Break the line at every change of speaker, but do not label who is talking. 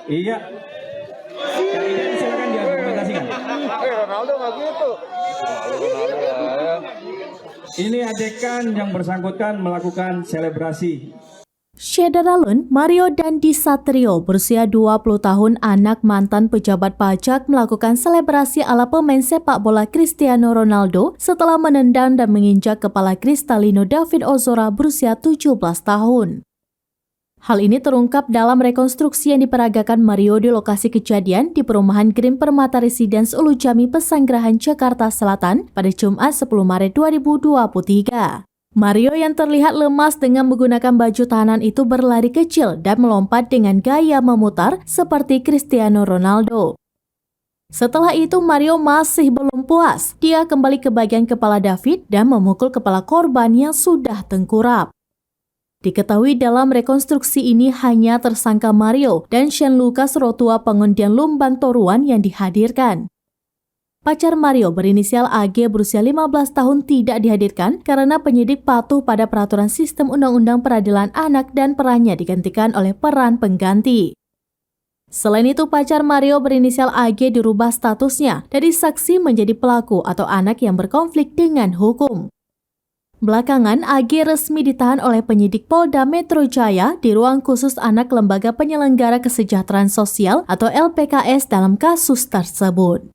Iya. Kak Iden silakan diargumentasikan.
Ronaldo nggak gitu. Ronaldo ya.
Ini adegan yang bersangkutan melakukan selebrasi.
Saudara Lun, Mario Dandi Satrio berusia 20 tahun, anak mantan pejabat pajak, melakukan selebrasi ala pemain sepak bola Cristiano Ronaldo setelah menendang dan menginjak kepala Cristalino David Ozora berusia 17 tahun. Hal ini terungkap dalam rekonstruksi yang diperagakan Mario di lokasi kejadian di perumahan Green Permata Residence Ulu Jami, Pesanggerahan, Jakarta Selatan pada Jumat 10 Maret 2023. Mario yang terlihat lemas dengan menggunakan baju tahanan itu berlari kecil dan melompat dengan gaya memutar seperti Cristiano Ronaldo. Setelah itu Mario masih belum puas. Dia kembali ke bagian kepala David dan memukul kepala korban yang sudah tengkurap. Diketahui dalam rekonstruksi ini hanya tersangka Mario dan Shane Lucas Rotua pengundian Lumban Toruan yang dihadirkan. Pacar Mario berinisial AG berusia 15 tahun tidak dihadirkan karena penyidik patuh pada peraturan sistem Undang-Undang Peradilan Anak dan perannya digantikan oleh peran pengganti. Selain itu, pacar Mario berinisial AG dirubah statusnya dari saksi menjadi pelaku atau anak yang berkonflik dengan hukum. Belakangan, AG resmi ditahan oleh penyidik Polda Metro Jaya di ruang khusus anak Lembaga Penyelenggara Kesejahteraan Sosial atau LPKS dalam kasus tersebut.